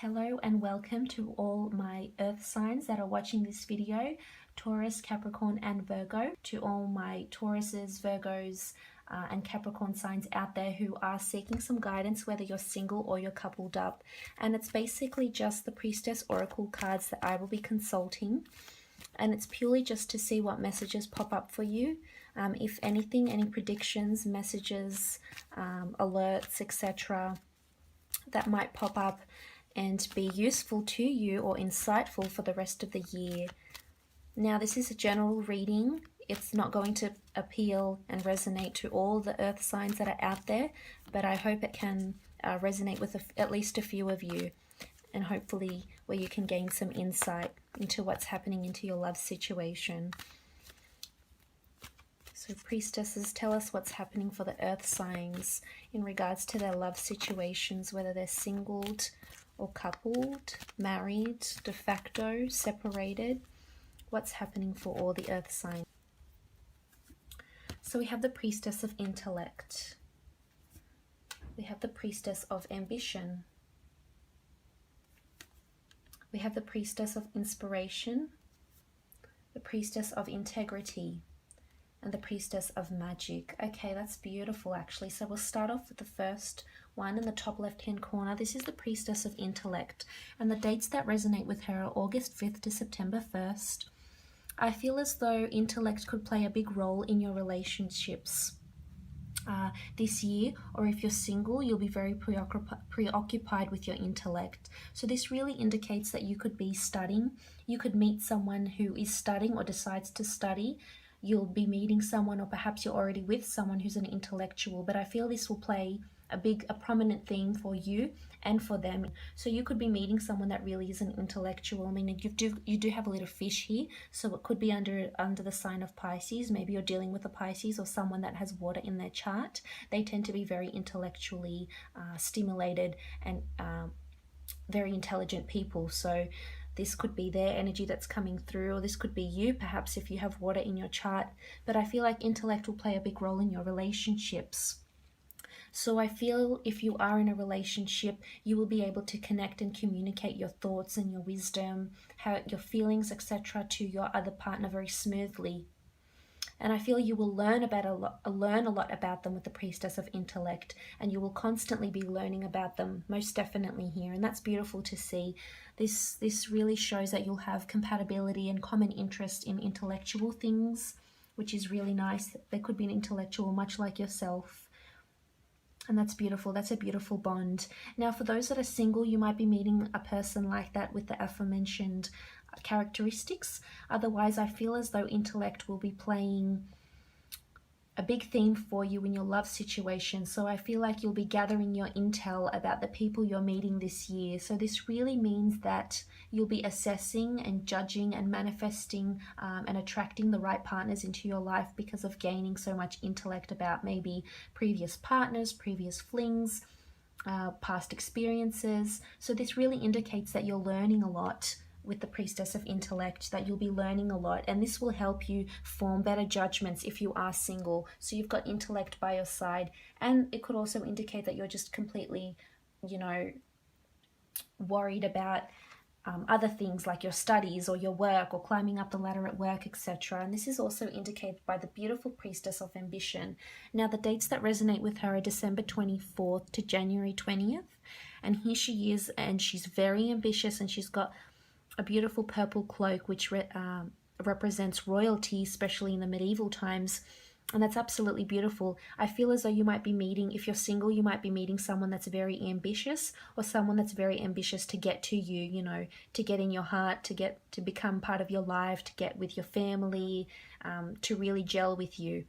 Hello and welcome to all my earth signs that are watching this video, Taurus, Capricorn and Virgo. To all my Tauruses, Virgos and Capricorn signs out there who are seeking some guidance, whether you're single or you're coupled up. And it's basically just the Priestess Oracle cards that I will be consulting. And it's purely just to see what messages pop up for you. If anything, any predictions, messages, alerts, etc. that might pop up and be useful to you or insightful for the rest of the year. Now, this is a general reading. It's not going to appeal and resonate to all the earth signs that are out there, but I hope it can resonate with at least a few of you, and hopefully where you can gain some insight into what's happening into your love situation. So priestesses, tell us what's happening for the earth signs in regards to their love situations, whether they're singled or coupled, married, de facto, separated. What's happening for all the earth signs? So we have the Priestess of Intellect. We have the Priestess of Ambition. We have the Priestess of Inspiration, the Priestess of Integrity, and the Priestess of Magic. Okay, that's beautiful actually. So we'll start off with the first one in the top left hand corner. This is the Priestess of Intellect, and the dates that resonate with her are August 5th to September 1st. I feel as though intellect could play a big role in your relationships this year, or if you're single, you'll be very preoccupied with your intellect. So this really indicates that you could be studying. You could meet someone who is studying or decides to study. You'll be meeting someone, or perhaps you're already with someone who's an intellectual, but I feel this will play a prominent theme for you and for them. So you could be meeting someone that really is an intellectual. I mean, you do have a little fish here, so it could be under the sign of Pisces. Maybe you're dealing with a Pisces or someone that has water in their chart. They tend to be very intellectually stimulated and very intelligent people. So this could be their energy that's coming through, or this could be you, perhaps if you have water in your chart. But I feel like intellect will play a big role in your relationships. So I feel if you are in a relationship, you will be able to connect and communicate your thoughts and your wisdom, your feelings, etc. to your other partner very smoothly. And I feel you will learn a lot about them with the Priestess of Intellect, and you will constantly be learning about them, most definitely here. And that's beautiful to see. This really shows that you'll have compatibility and common interest in intellectual things, which is really nice. They could be an intellectual much like yourself. And that's beautiful. That's a beautiful bond. Now, for those that are single, you might be meeting a person like that with the aforementioned characteristics. Otherwise, I feel as though intellect will be playing a big theme for you in your love situation. So I feel like you'll be gathering your intel about the people you're meeting this year. So this really means that you'll be assessing and judging and manifesting and attracting the right partners into your life because of gaining so much intellect about maybe previous partners, previous flings, past experiences. So this really indicates that you're learning a lot with the Priestess of Intellect, that you'll be learning a lot, and this will help you form better judgments if you are single. So you've got intellect by your side, and it could also indicate that you're just completely, worried about other things like your studies or your work or climbing up the ladder at work, etc. And this is also indicated by the beautiful Priestess of Ambition. Now, the dates that resonate with her are December 24th to January 20th, and here she is, and she's very ambitious, and she's got a beautiful purple cloak which represents royalty, especially in the medieval times, and that's absolutely beautiful. I feel as though you might be meeting, if you're single, you might be meeting someone that's very ambitious, or someone that's very ambitious to get to you, to get in your heart, to become part of your life, to get with your family, to really gel with you.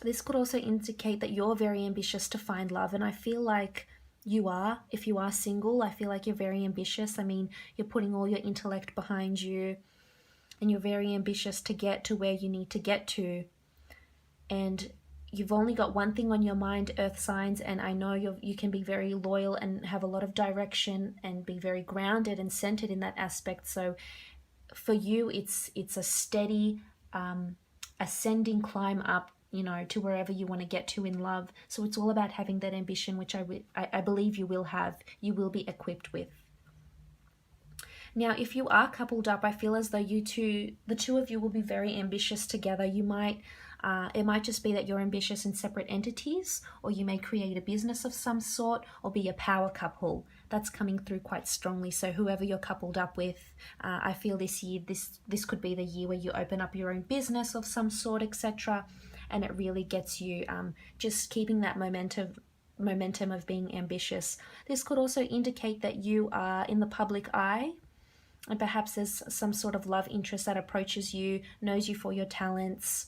This could also indicate that you're very ambitious to find love, and I feel like you are. If you are single, I feel like you're very ambitious. I mean, you're putting all your intellect behind you, and you're very ambitious to get to where you need to get to. And you've only got one thing on your mind, earth signs, and I know you can be very loyal and have a lot of direction and be very grounded and centered in that aspect. So for you, it's a steady ascending climb up, to wherever you want to get to in love. So it's all about having that ambition, which I believe you will have, you will be equipped with. Now, if you are coupled up, I feel as though the two of you will be very ambitious together. You might, it might just be that you're ambitious in separate entities, or you may create a business of some sort, or be a power couple. That's coming through quite strongly. So whoever you're coupled up with, I feel this year, this could be the year where you open up your own business of some sort, etc. And it really gets you just keeping that momentum of being ambitious. This could also indicate that you are in the public eye, and perhaps there's some sort of love interest that approaches you, knows you for your talents,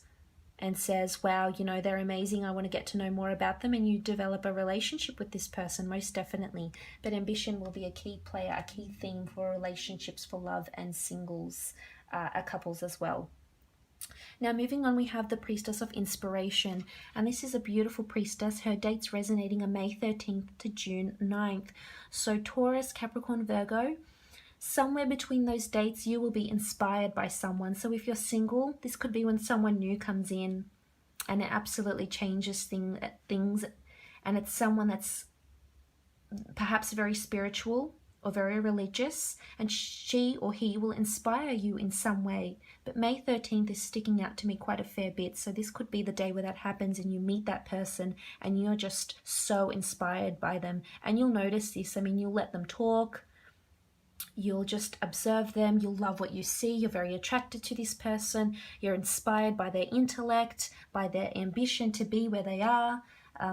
and says, wow, you know, they're amazing, I want to get to know more about them, and you develop a relationship with this person, most definitely. But ambition will be a key player, a key theme for relationships, for love and singles, couples as well. Now, moving on, we have the Priestess of Inspiration, and this is a beautiful priestess. Her date's resonating on May 13th to June 9th. So Taurus, Capricorn, Virgo, somewhere between those dates, you will be inspired by someone. So if you're single, this could be when someone new comes in and it absolutely changes things. And it's someone that's perhaps very spiritual or very religious, and she or he will inspire you in some way. But May 13th is sticking out to me quite a fair bit. So this could be the day where that happens and you meet that person and you're just so inspired by them. And you'll notice this. I mean, you'll let them talk. You'll just observe them. You'll love what you see. You're very attracted to this person. You're inspired by their intellect, by their ambition to be where they are,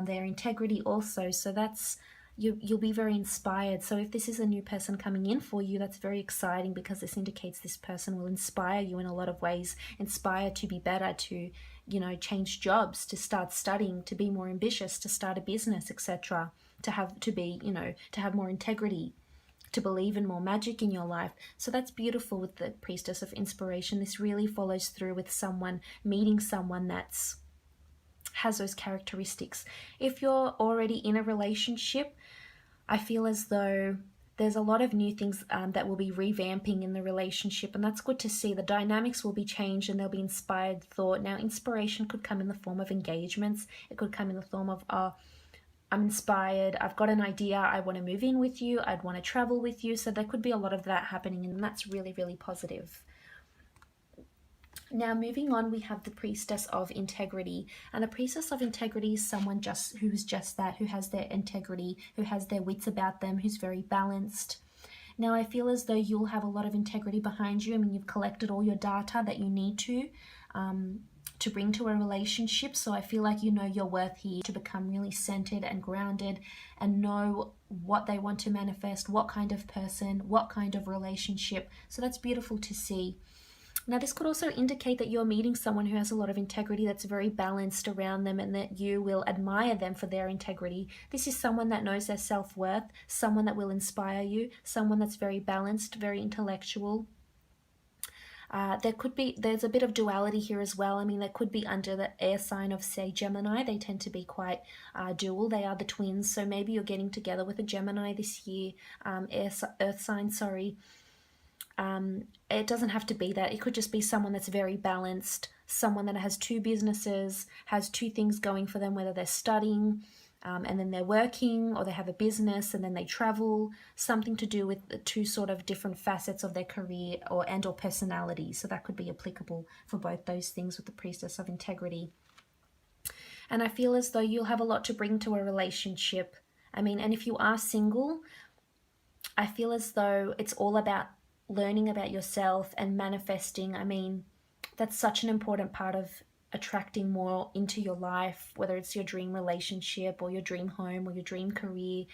their integrity also. So that's, you'll be very inspired. So if this is a new person coming in for you, that's very exciting, because this indicates this person will inspire you in a lot of ways, inspire to be better, to, you know, change jobs, to start studying, to be more ambitious, to start a business, etc. To be, you know, to have more integrity, to believe in more magic in your life. So that's beautiful with the Priestess of Inspiration. This really follows through with someone, meeting someone that's has those characteristics. If you're already in a relationship, I feel as though there's a lot of new things that will be revamping in the relationship, and that's good to see. The dynamics will be changed and there'll be inspired thought. Now, inspiration could come in the form of engagements. It could come in the form of I'm inspired, I've got an idea, I want to move in with you, I'd want to travel with you. So there could be a lot of that happening, and that's really, really positive. Now, moving on, we have the Priestess of Integrity. And the Priestess of Integrity is someone who's just that, who has their integrity, who has their wits about them, who's very balanced. Now, I feel as though you'll have a lot of integrity behind you. I mean, you've collected all your data that you need to bring to a relationship. So I feel like you know your worth here, to become really centered and grounded and know what they want to manifest, what kind of person, what kind of relationship. So that's beautiful to see. Now, this could also indicate that you're meeting someone who has a lot of integrity, that's very balanced around them, and that you will admire them for their integrity. This is someone that knows their self-worth, someone that will inspire you, someone that's very balanced, very intellectual. There's a bit of duality here as well. I mean, they could be under the air sign of, say, Gemini. They tend to be quite dual. They are the twins. So maybe you're getting together with a Gemini this year, earth sign, sorry. It doesn't have to be that. It could just be someone that's very balanced, someone that has two businesses, has two things going for them, whether they're studying and then they're working, or they have a business and then they travel, something to do with the two sort of different facets of their career or personality. So that could be applicable for both those things with the Priestess of Integrity. And I feel as though you'll have a lot to bring to a relationship. I mean, and if you are single, I feel as though it's all about learning about yourself and manifesting. I mean, that's such an important part of attracting more into your life, whether it's your dream relationship or your dream home or your dream career.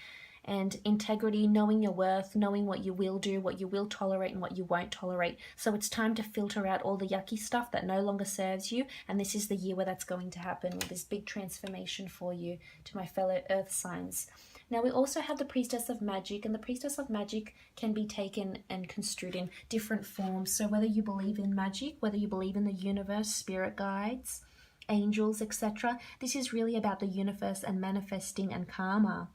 And integrity, knowing your worth, knowing what you will do, what you will tolerate and what you won't tolerate. So it's time to filter out all the yucky stuff that no longer serves you. And this is the year where that's going to happen, with this big transformation for you, to my fellow earth signs. Now, we also have the Priestess of Magic, and the Priestess of Magic can be taken and construed in different forms. So whether you believe in magic, whether you believe in the universe, spirit guides, angels, etc., this is really about the universe and manifesting and karma.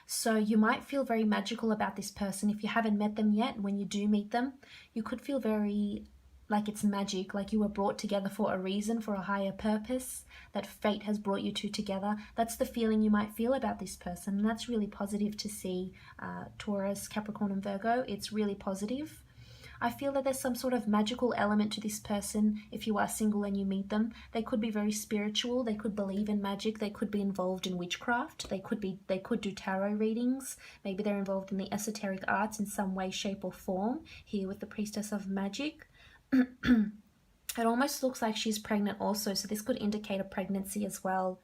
So you might feel very magical about this person if you haven't met them yet. When you do meet them, you could feel very like it's magic, like you were brought together for a reason, for a higher purpose, that fate has brought you two together. That's the feeling you might feel about this person, and that's really positive to see, Taurus, Capricorn and Virgo. It's really positive. I feel that there's some sort of magical element to this person. If you are single and you meet them, they could be very spiritual, they could believe in magic, they could be involved in witchcraft, they could do tarot readings, maybe they're involved in the esoteric arts in some way, shape or form, here with the Priestess of Magic. It almost looks like she's pregnant also, so this could indicate a pregnancy as well.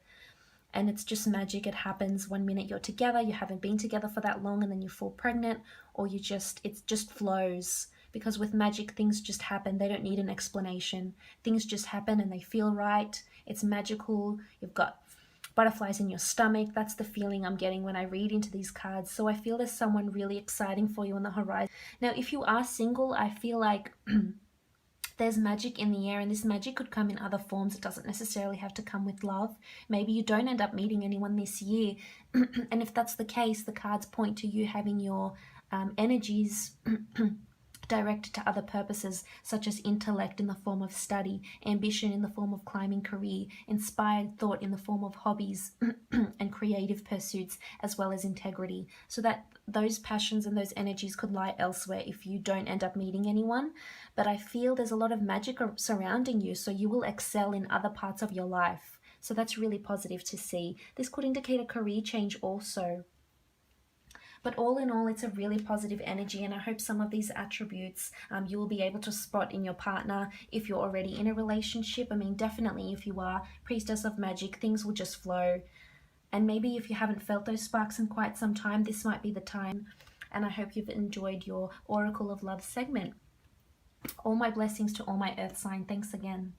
And it's just magic. It happens. One minute you're together, you haven't been together for that long, and then you fall pregnant, or it just flows. Because with magic, things just happen. They don't need an explanation. Things just happen and they feel right. It's magical. You've got butterflies in your stomach. That's the feeling I'm getting when I read into these cards. So I feel there's someone really exciting for you on the horizon. Now, if you are single, I feel like there's magic in the air, and this magic could come in other forms. It doesn't necessarily have to come with love. Maybe you don't end up meeting anyone this year. And if that's the case, the cards point to you having your energies directed to other purposes, such as intellect in the form of study, ambition in the form of climbing career, inspired thought in the form of hobbies and creative pursuits, as well as integrity. So that those passions and those energies could lie elsewhere if you don't end up meeting anyone. But I feel there's a lot of magic surrounding you, so you will excel in other parts of your life. So that's really positive to see. This could indicate a career change also. But all in all, it's a really positive energy, and I hope some of these attributes you will be able to spot in your partner if you're already in a relationship. I mean, definitely if you are Priestess of Magic, things will just flow. And maybe if you haven't felt those sparks in quite some time, this might be the time. And I hope you've enjoyed your Oracle of Love segment. All my blessings to all my Earth sign. Thanks again.